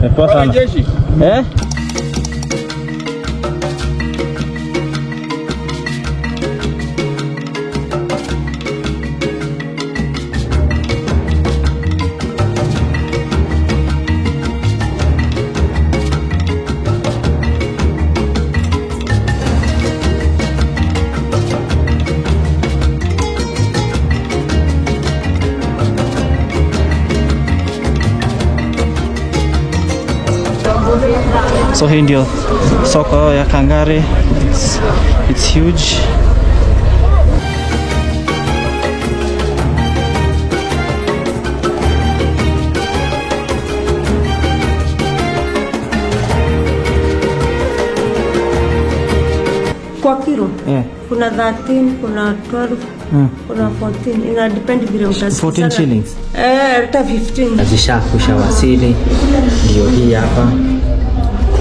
Poa sana. Eh? So hii ndio soko ya Kangare. It's huge. Kwa kilo kuna 13, kuna 12, kuna 14, ina depend vile utasikia. 14 shillings. Hata 15. Zishakusha wasili, ndio hii hapa.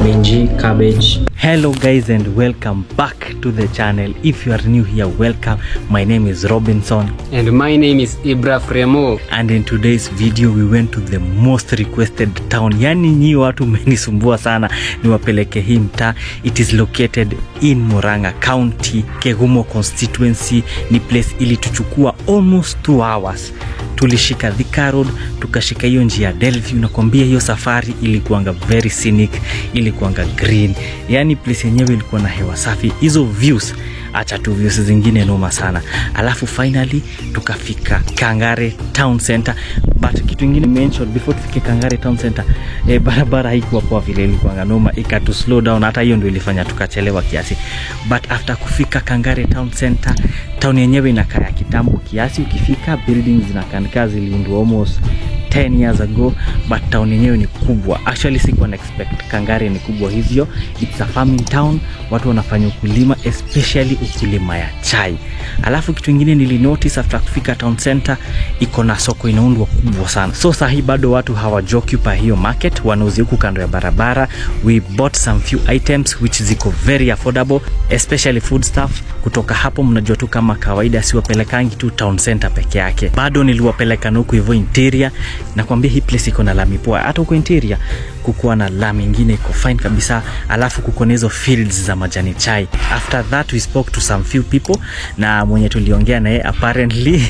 Minji, cabbage. Hello guys and welcome back to the channel. If you are new here, welcome. My name is Robinson And my name is Ibra Fremo. and in today's video we went to the most requested town. Yani nyi watu mmenisumbua sana niwapeleke hii mtaa. It is located in Murang'a County, Kegumo constituency. Ni place ili tuchukua almost 2 hours. Tulishika Thika Road, tukashika hiyo njia Delview. Nakwambia hiyo safari ilikuanga very scenic, ilikuanga green. Yani place yenyewe ilikuwa na hewa safi. Hizo views, acha tu views zingine noma sana. Alafu finally tukafika Kangare Town Center. But kitu kingine mention before tufike Kangare Town Center, barabara haikuwa poa vile, ilikuwa noma, ikatu slow down. Hata hiyo ndio ilifanya tukachelewa kiasi. But after kufika Kangare Town Center, town yenyewe inakaa ya kitambo kiasi. Ukifika buildings zinakaa ziliundwa almost 10 years ago, but town yenyewe ni kubwa. Actually sikuwa na expect Kangare ni kubwa hivyo. It's a farming town, watu wanafanya ukulima, especially ukulima ya chai. Alafu kitu kingine nilinotice after kufika town center, iko na soko inaundwa kubwa sana. So sahi bado watu hawajoccupy hiyo market, wanauzi huku kando ya barabara. We bought some few items which ziko very affordable, especially food stuff. Kutoka hapo mnajua tu kama kawaida siwapelekangi tu town center peke yake. Bado niliwapeleka huko hivyo interior. Nakwambia hii place iko na lami poa. Hata huko interior kukuwa na lami nyingine iko fine kabisa. Alafu kuko na hizo fields za majani chai. After that we spoke to some few people, na mwenye tuliongea naye apparently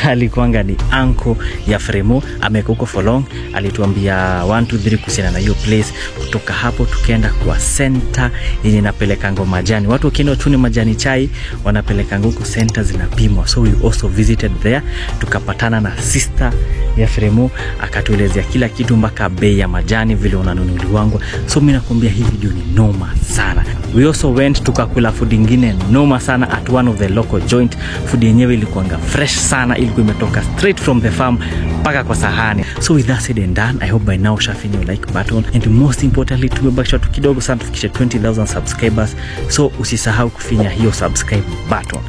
alikuanga ni uncle ya Fremo, amekuwa huko for long. Alituambia 1 2 3 kuhusiana na hiyo place. Kutoka hapo tukaenda kwa center yenye inapeleka majani. Watu wakienda chuni majani chai wanapeleka huko center zinapimwa. So we also visited there, tukapatana na sister ya Fremo, akatuelezea kila kitu mpaka bei ya majani vile unanunuliwa. So mimi nakwambia hii video ni noma sana. We also went tukakula food ingine noma sana at one of the local joint. Food yenyewe ilikuanga fresh sana, ilikuwa imetoka straight from the farm mpaka kwa sahani. So with that said and done, I hope by now shafinya like button, and most importantly tumebakisha tu kidogo sana tufikishe 20,000 subscribers. So usisahau kufinya hiyo subscribe button.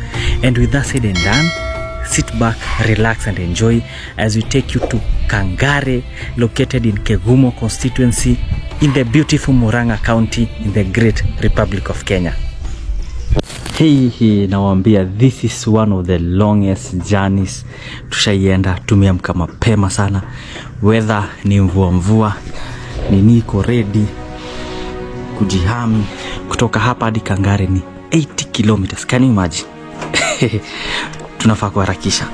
And with that said and done, sit back, relax and enjoy as we take you to Kangare, located in Kegumo constituency in the beautiful Murang'a County in the great Republic of Kenya. Hey, nawaambia this is one of the longest journeys tushaienda. Tumeamka mapema sana, weather ni mvua, niko ready kujihami. Kutoka hapa hadi Kangare ni 80 kilometers. Can you imagine? Tunafaa kuharakisha.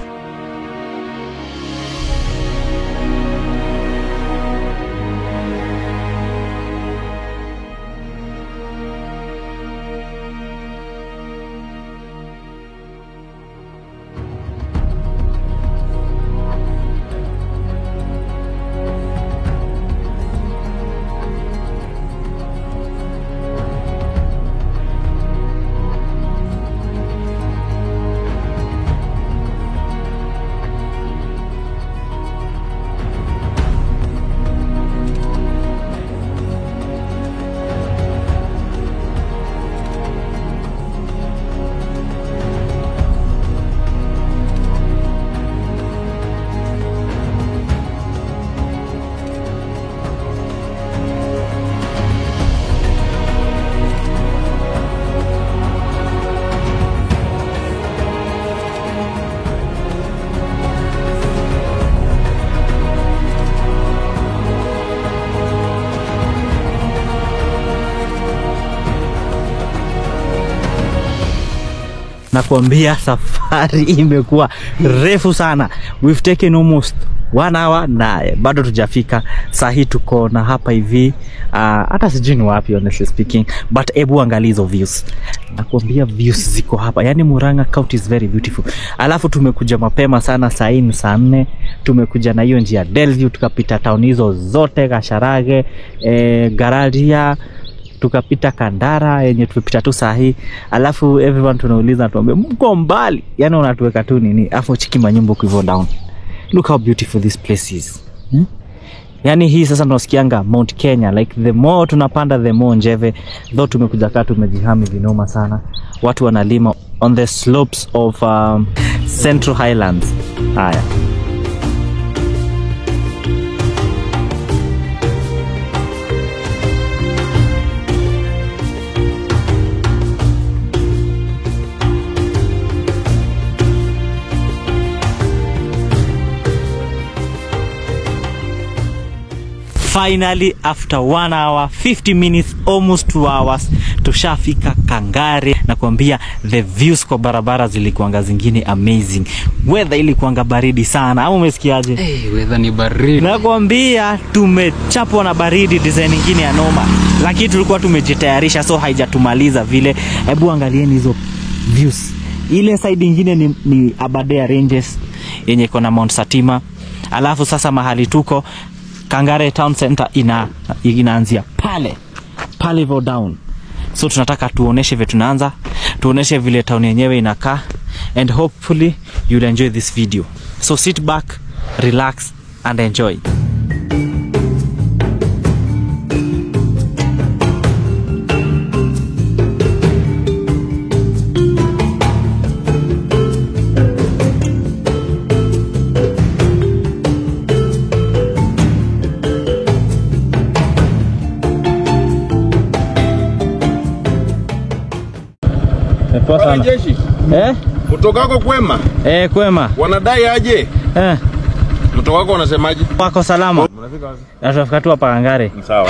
nakwambia safari imekuwa refu sana. We've taken almost 1 hour na bado tujafika. Sahi tuko na hapa hivi hata sijui ni wapi honestly speaking, but ebu angalia hizo views. Nakwambia views ziko hapa. Yani Murang'a County is very beautiful. Alafu tumekuja mapema sana, saa 4. Tumekuja na hiyo njia Delview, tukapita town hizo zote, Gasharage, Garadia, tukapita Kandara yenye tumepita tu sahi. Alafu everyone tunauliza tuambie mko mbali. Yani unatuweka tu nini? Afu chiki manyumba kuivo down. Look how beautiful this place is. Yani hii sasa tunasikianga Mount Kenya, like the more tunapanda the more njeve. Though tumekuja kaa tumejihami vinoma sana. Watu wanalima on the slopes of Central Highlands. Haya. Finally, after 1 hour, 50 minutes, almost 2 hours, tushafika Kangare. Nakwambia the views kwa barabara zilikuanga zingine amazing. Weather ilikuanga baridi sana. Ama umesikiaje? Weather ni baridi. Nakwambia tumechapwa na baridi design nyingine ya noma. Lakini tulikuwa tumejitayarisha, so haijatumaliza vile. Hebu angalieni hizo views. Ile side nyingine ni Aberdare Ranges yenye iko na Mount Satima. Alafu sasa mahali tuko Kangare Town Center inaanzia pale vo down. So tunataka tuoneshe vile tunaanza, tuoneshe vile town yenyewe inakaa, and hopefully you'll enjoy this video. So sit back, relax and enjoy. Jeshi. Mtoka wako kwema? Kwema. Wanadai aje? Mtoka wako wanasemaje? Wako salama. Mnafika wapi? Tunafika tu hapa Kangare. Sawa.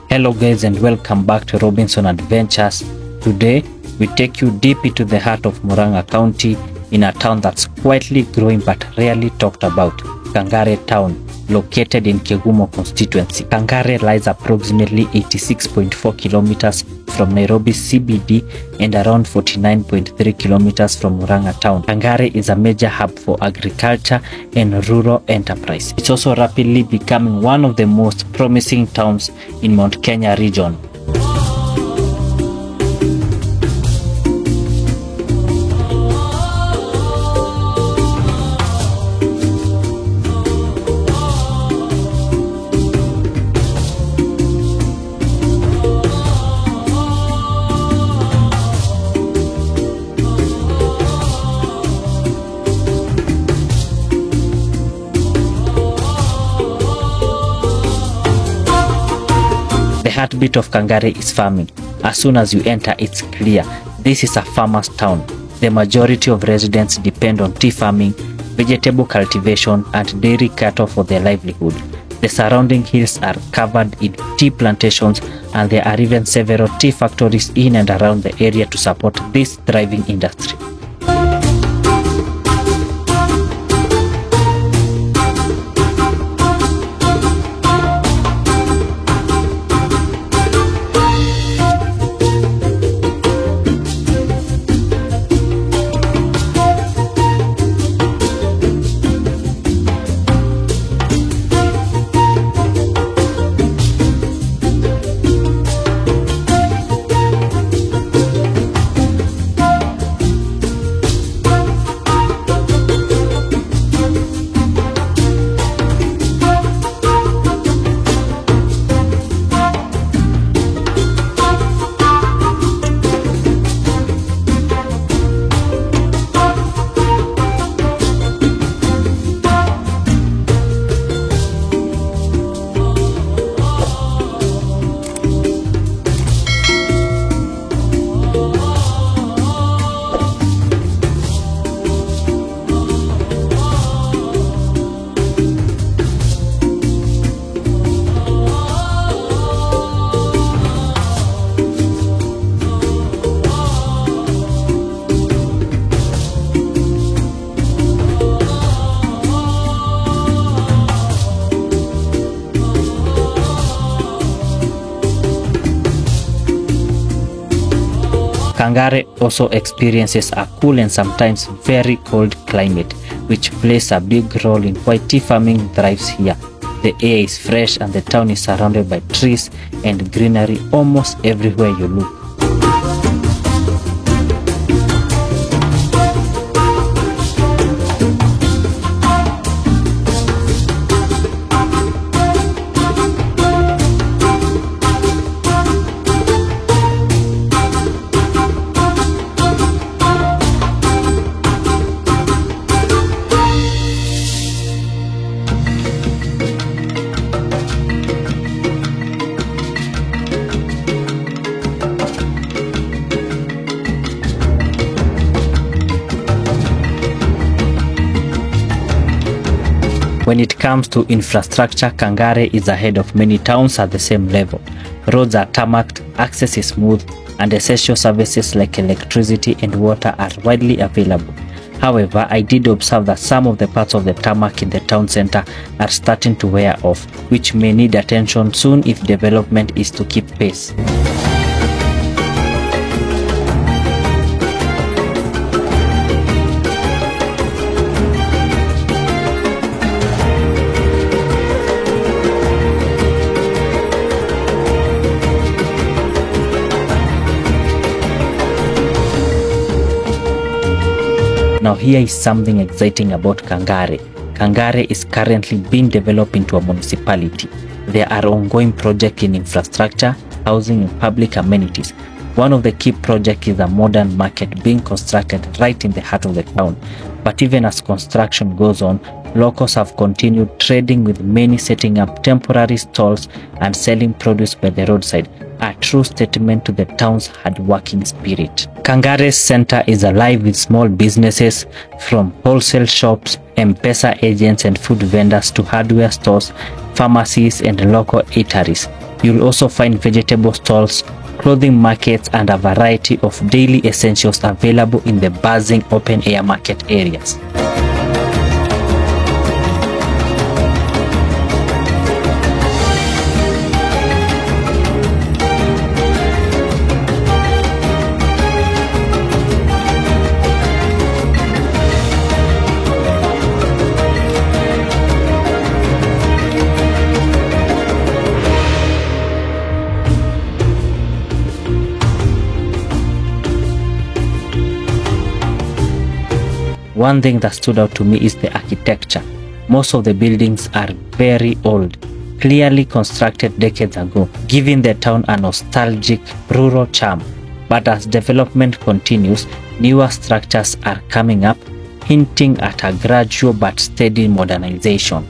Hello guys and welcome back to Robinson Adventures. Today we take you deep into the heart of Murang'a County, in a town that's quietly growing but rarely talked about, Kangare Town, located in Kegumo constituency. Kangare lies approximately 86.4 kilometers from Nairobi CBD and around 49.3 kilometers from Murang'a Town. Kangare is a major hub for agriculture and rural enterprise. It's also rapidly becoming one of the most promising towns in Mount Kenya region. The heartbeat of Kangare is farming. As soon as you enter, it's clear this is a farmer's town. The majority of residents depend on tea farming, vegetable cultivation, and dairy cattle for their livelihood. The surrounding hills are covered in tea plantations, and there are even several tea factories in and around the area to support this thriving industry. Kangare also experiences a cool and sometimes very cold climate, which plays a big role in why tea farming thrives here. The air is fresh and the town is surrounded by trees and greenery almost everywhere you look. When it comes to infrastructure, Kangare is ahead of many towns at the same level. Roads are tarmacked, access is smooth, and essential services like electricity and water are widely available. However, I did observe that some of the parts of the tarmac in the town center are starting to wear off, which may need attention soon if development is to keep pace. Now here is something exciting about Kangare. Kangare is currently being developed into a municipality. There are ongoing projects in infrastructure, housing and public amenities. One of the key projects is a modern market being constructed right in the heart of the town. But even as construction goes on, locals have continued trading, with many setting up temporary stalls and selling produce by the roadside, a true statement to the town's hard-working spirit. Kangare's center is alive with small businesses, from wholesale shops, M-Pesa agents and food vendors to hardware stores, pharmacies and local eateries. You'll also find vegetable stalls, clothing markets and a variety of daily essentials available in the buzzing open-air market areas. One thing that stood out to me is the architecture. Most of the buildings are very old, clearly constructed decades ago, giving the town a nostalgic rural charm. But as development continues, newer structures are coming up, hinting at a gradual but steady modernization.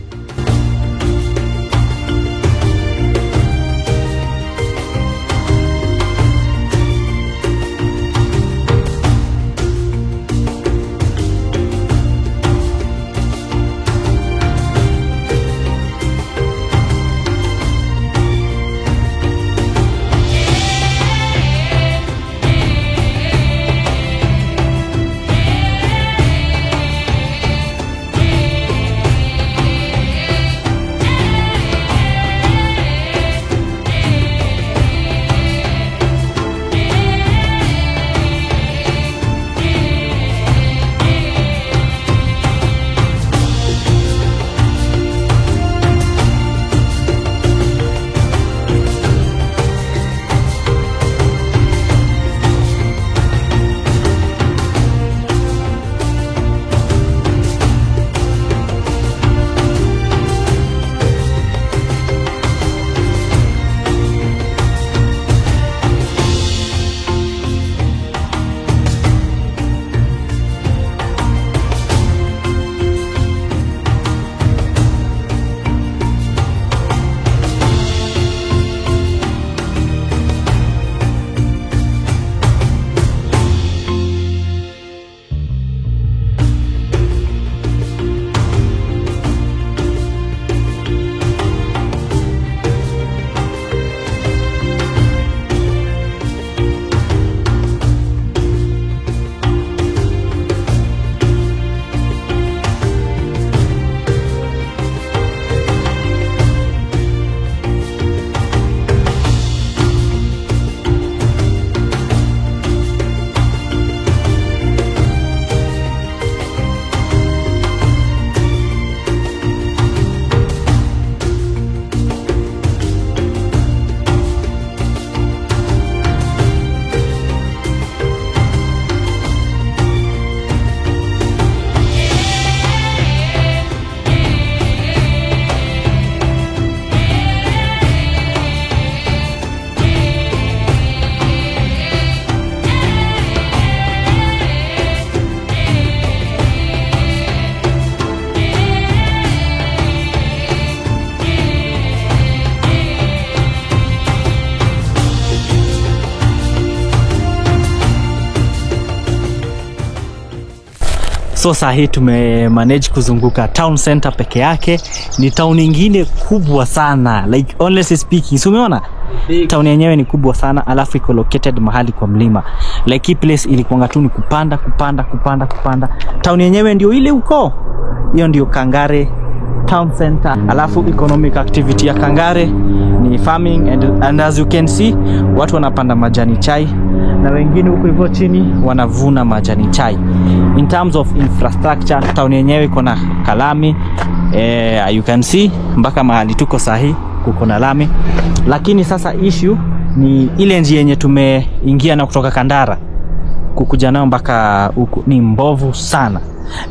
So sahi tumemanage kuzunguka town center peke yake. Ni town nyingine kubwa sana, like honestly speaking. So umeona town yenyewe ni kubwa sana, alafu iko located mahali kwa mlima. Like hii place ilikuwa tu ni kupanda. Town yenyewe ndio ile huko. Hiyo ndio Kangare Town Center. Alafu economic activity ya Kangare ni farming and as you can see watu wanapanda majani chai na wengine huko hivyo chini wanavuna majani chai. In terms of infrastructure, town yenyewe iko na kalami, you can see mpaka mahali tuko sahi kuko na lami. Lakini sasa issue ni ile njia yenye tumeingia na kutoka Kandara kukuja nayo mpaka huko ni mbovu sana.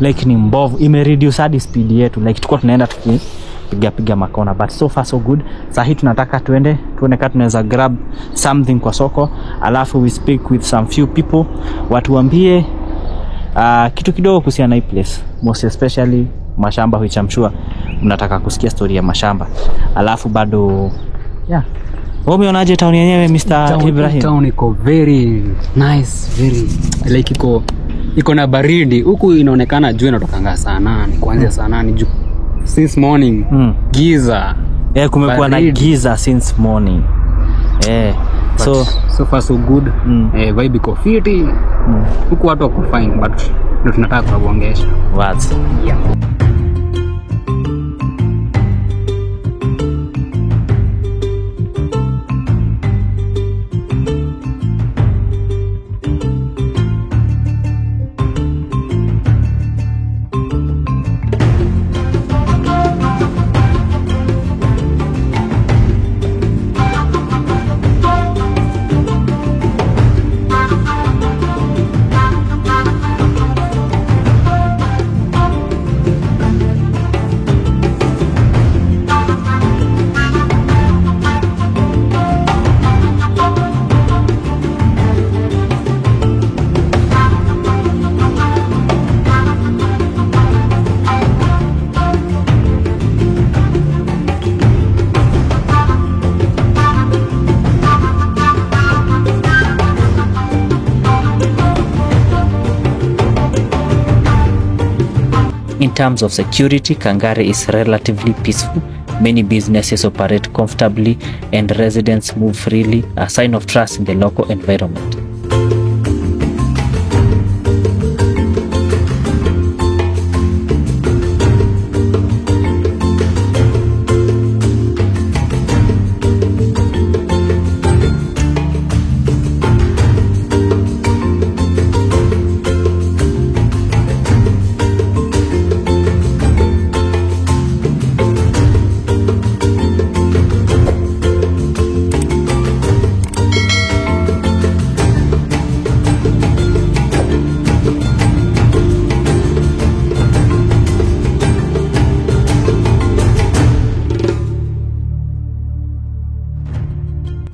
Like ni mbovu, imereduce hadi speed yetu. Like tulikuwa tunaenda tukipiga makona, but so far so good. Sahi tunataka tuone kama tunaweza grab something kwa soko, alafu we speak with some few people watuambie kitu kidogo kuhusiana na hii place, most especially mashamba which I'm sure mnataka kusikia story ya mashamba. Alafu bado wewe umeonaje town yenyewe Mr. Ibrahim? Town iko very nice, very like iko na baridi. Huku inaonekana jua inatokanga saa 8, kuanzia saa 8 juu since morning. Giza. Kumekuwa na giza since morning. So far so good. Vibe iko fiti. Huku watu wako fine, but ndio tunataka kuongesha. What? Yeah. In terms of security, Kangare is relatively peaceful. Many businesses operate comfortably and residents move freely, a sign of trust in the local environment.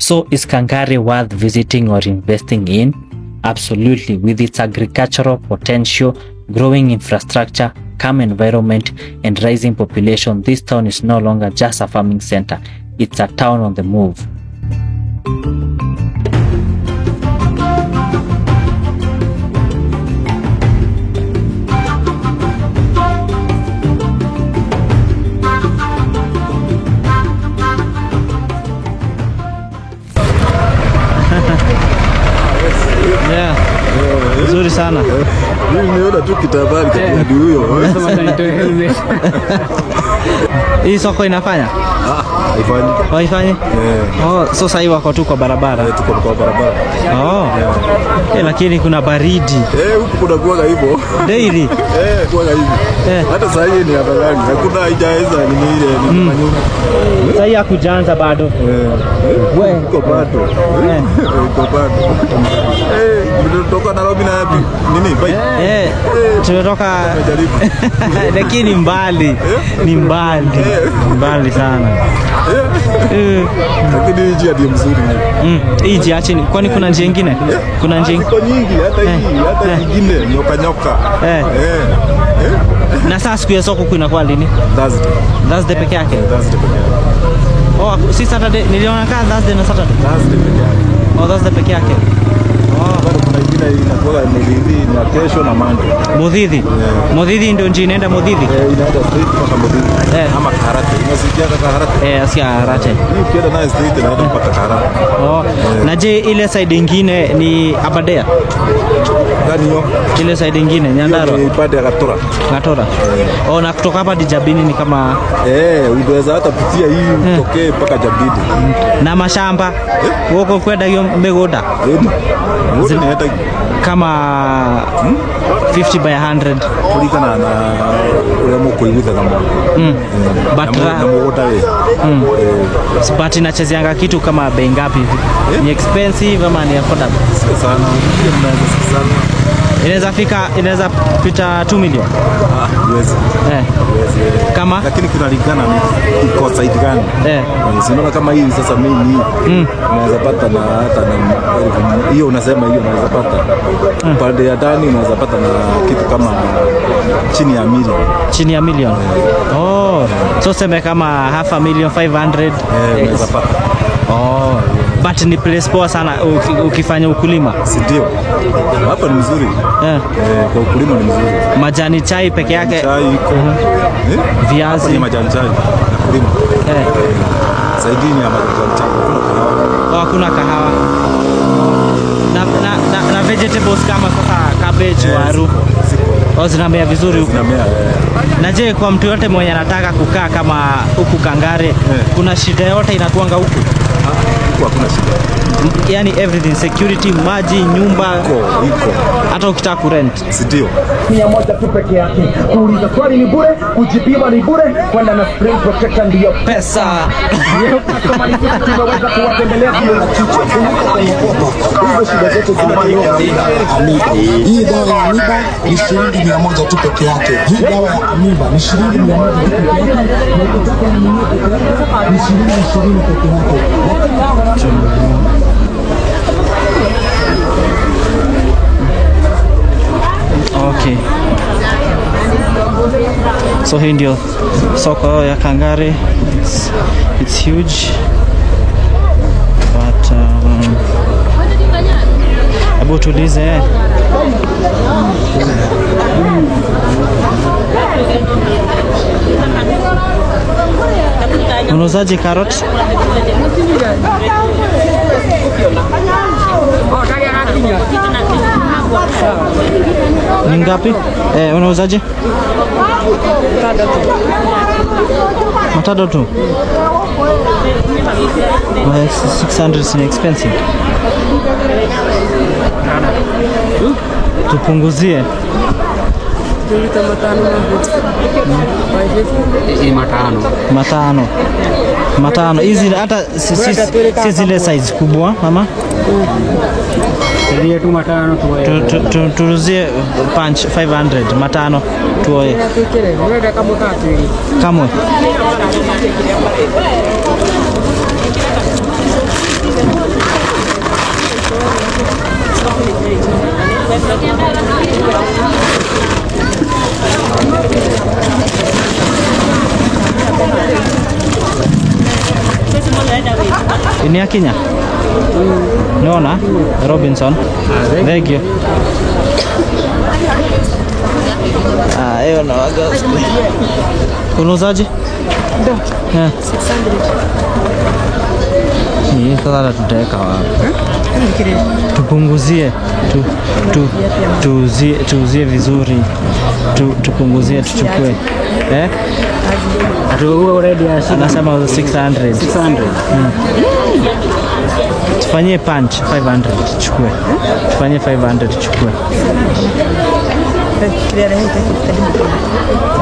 So is Kangare worth visiting or investing in? Absolutely. With its agricultural potential, growing infrastructure, calm environment, and rising population, this town is no longer just a farming center. It's a town on the move. Nzuri sana. Mimi nimeona tu kitabari hadi huyo. Hii soko inafanya? Haifanyi. Haifanyi? So sasa hivi wako tu kwa barabara. Tuko kwa barabara. Lakini kuna baridi. Huku kuna kuwa hivyo. Daily. Kuwa hivyo. Hata sasa hivi ni afadhali. Hakuna haijaweza ni ile ni nyuma. Sasa hii hakujaanza bado. Wewe uko bado. Uko bado. Mtoka Nairobi na yapi? Nini? Bye. Tumetoka lakini mbali. Ni mbali. Mbali sana. Lakini njia ndio mzuri. Hii njia chini. Kwani kuna njia nyingine? Kuna njia nyingi hata nyingine nyoka. Na sasa siku ya soko inakuwa lini? Thursday peke yake. Si Saturday. Niliona kama Thursday na Saturday. Thursday peke yake. Thursday peke yake. Bado kuna ingine inakuwa hapa Muthidhi na kesho na Mande. Muthidhi. Muthidhi ndio njia inaenda Muthidhi. Inaenda straight mpaka Muthidhi. Ama Karate. Unasikia Karate? Asia Karate. Hii ukienda nayo straight inaenda mpaka Karate. Na je ile side nyingine ni Aberdare? Gani hiyo? Ile side nyingine Nyandarua. Ni pande ya Gatora. Gatora. Na kutoka hapa Dijabini ni kama unaweza hata pitia hii utokee mpaka Jabini. Na mashamba huko kwenda hiyo migunda. Zinaenda kama 50 by 100 kulingana na ule mko yuza kama. But inachezeanga kitu kama bei ngapi hivi? Ni expensive ama ni affordable? Sana. Inaweza pita 2 million. Yes. Kama lakini kunalingana ni iko side gani. Unaona kama hii sasa mimi unaweza pata na hata na hiyo unasema hiyo unaweza pata. Pande ya ndani unaweza pata na kitu kama chini ya milioni. Chini ya milioni. So sema kama 500,500 unaweza pata. But ni place poa sana ukifanya ukulima. Si ndio? Hapa ni mzuri. Kwa ukulima ni mzuri. Majani chai peke yake. Chai iko. Viazi. Ni majani chai na kulima. Saidini ya majani chai kuna kahawa. Hakuna kahawa. Na vegetables kama sasa cabbage, waru. Zinamea vizuri huko. Na je, kwa mtu yote mwenye anataka kukaa kama huku Kangare, kuna shida yote inakuanga huku? Hakuna shida. Yani everything, security, maji, nyumba iko. Hata ukitaka kurent. Si ndio? 100 tu peke yake. Kuuliza swali ni bure, kujibiwa ni bure, kwenda na Spring Protector ndio pesa. Kama ni sisi tunaweza kuwatembelea hiyo na chicho. Hizo shida zote zinatoka. Hii dawa ya amiba ni shilingi 100 tu peke yake. Hii dawa ya amiba ni shilingi 100 tu peke yake. Na ukitaka ninunue peke yake ni shilingi 20 peke yake. Okay. So hii ndio soko ya Kangare. It's huge. But hebu tulize. Unauzaje carrot? Ni ngapi? Unauzaje? Matado tu. 600 is expensive. Tupunguzie. Matano. Hizi hata si zile size kubwa ama? Ndio tu matano tuwe. Turuzie punch 500 matano tuoe. Kamwe. Ini ya Kenya? Naona Robinson. Thank you. Hiyo na waga. Unauzaje? Ndio. 600. Hii sasa tutaweka wapi? Tupunguzie tuuzie vizuri. Tupunguzie tuchukue. Atuwe already anasema 600. Tufanyie punch 500 chukue. Tufanyie 500 chukue.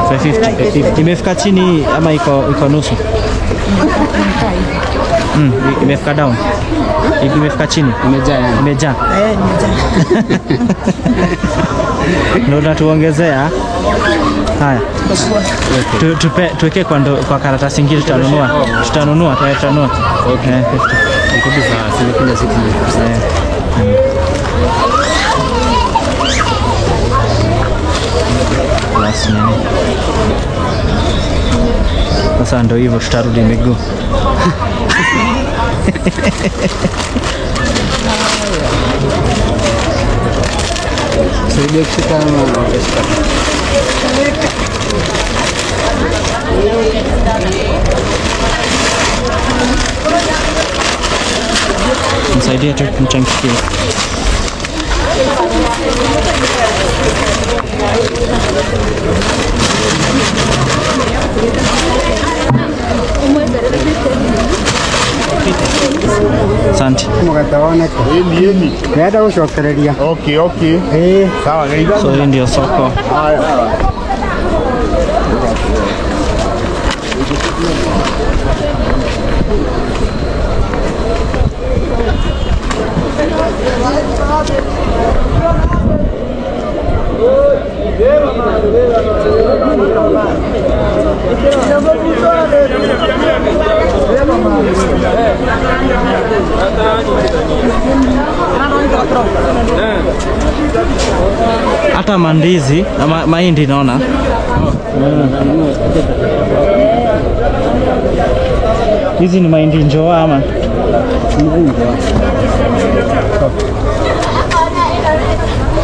550. Imefika chini ama iko nusu? Imefika down. Imefika chini. Imejaa. Ndio natuongezea. Haya. Tuweke kwa karatasi nyingine tutanunua. Tutanunua. Okay. 50. Nikupi saa sile 6. Basi nini? Sasa ndio hivyo tutarudi miguu. Ndio kushika ama kushika. Msaidie tu kumchangikia. Asante. Okay. Sawa, gaida. So hii ndio soko. Hata mandizi na mahindi naona. Hizi ni mahindi njoa ama?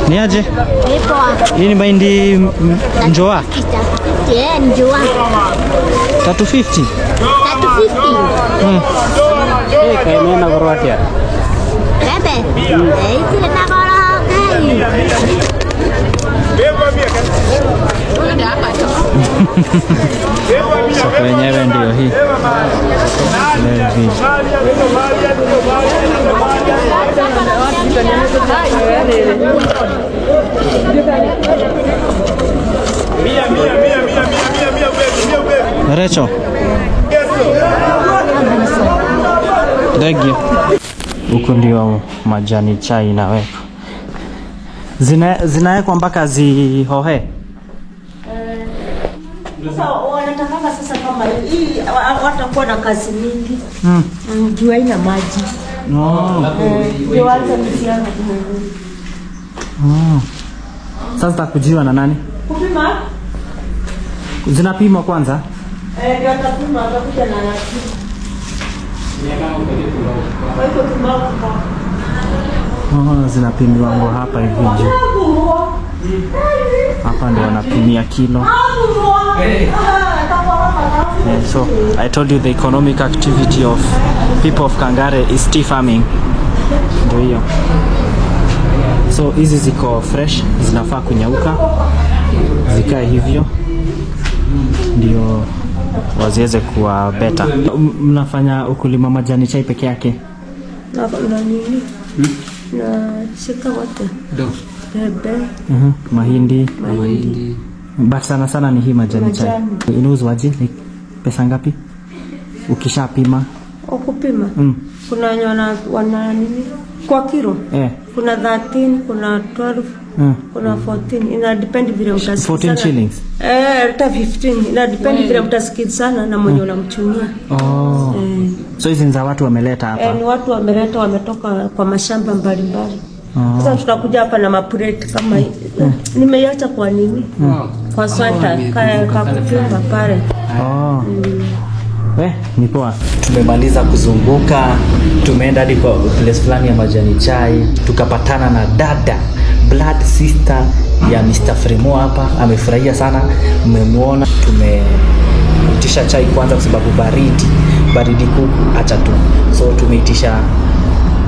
Ni aje? Hii ni mahindi njoa? Njoa. 350. 350. Kainena gorwatia. Bebe. Hizi na gorogai. Soko yenyewe ndio hii. Recho. Degi. Huku ndio majani chai inawekwa. Zinawekwa mpaka zihohe. Sasa wanataka sasa kama hii watakuwa na kazi mingi. Juu haina maji. Ndio waanze msiana. Sasa takujiwa na nani? Kupima? Zinapimwa kwanza? Ndio atapima atakuja na nasi. Kwa hiyo tumao. Zinapimiwa ngo hapa hivi juu. Hapa ndio wanapimia kilo. So I told you the economic activity of people of Kangare is tea farming. Ndio hiyo. So hizi ziko fresh, zinafaa kunyauka, zikae hivyo ndio waziweze kuwa better. Mnafanya ukulima majani chai peke yake? Na nini? Na shika wote. Bebe. Mahindi. But sana ni hii majani chai. Inauzwaje? Like pesa ngapi? Ukishapima? Ukupima? Kuna wenye wana nini? Kwa kilo? Kuna 13, kuna 12, kuna 14. Ina depend vile utasikizana. 14 shillings? Hata 15. Ina depend vile utasikizana na mwenye unamchunia. So hizi za watu wameleta hapa? Ni watu wameleta, wametoka kwa mashamba mbalimbali. Sasa tutakuja hapa na mapureti kama hii. Nimeiacha kwa nini? Kwa swata kakupima pale. Ni poa. Tumemaliza kuzunguka, tumeenda hadi kwa place fulani ya majani chai, tukapatana na dada blood sister ya Mr. Fremo hapa. Amefurahia sana, mmemwona. Tumeitisha chai kwanza kwa sababu baridi kuku acha tu. So tumeitisha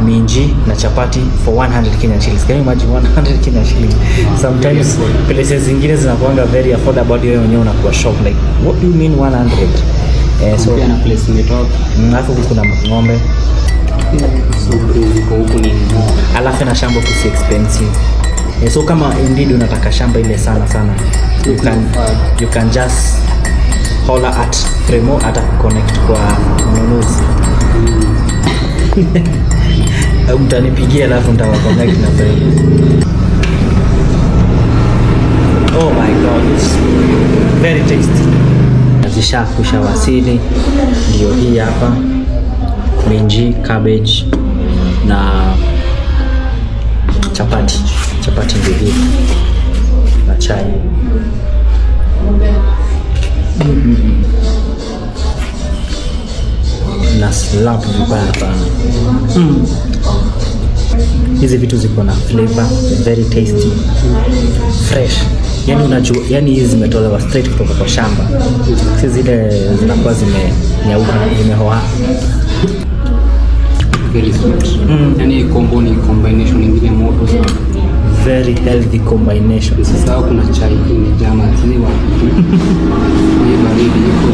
minji na chapati for 100 Kenyan shillings. Can you imagine 100 Kenyan shillings? Sometimes places zingine zinakuanga very affordable, wewe mwenyewe unakuwa shock like what do you mean 100? So na place imetoka. Alafu kuna ng'ombe. So ziko huku ni Alafu na shamba kusi expensive. So kama indeed unataka shamba ile sana you can just holler at Fremo ata connect kwa mnunuzi. Mtanipigia alafu nitawaconnect na Fremo. Oh my god, it's very tasty. Zishakusha wasili, ndio hii hapa minji, cabbage na chapati ndio hii na chai. Na slap vibaya sana. Hizi vitu ziko na flavor, very tasty, fresh. Yani unajua, yani hizi zimetolewa straight kutoka kwa shamba. Si zile zinakuwa zimenyauka, zimehoa. Very sweet. Yani combination ingine moto sana. Very healthy combination. Sasa kuna chai imejaa maziwa. Ni baridi iko.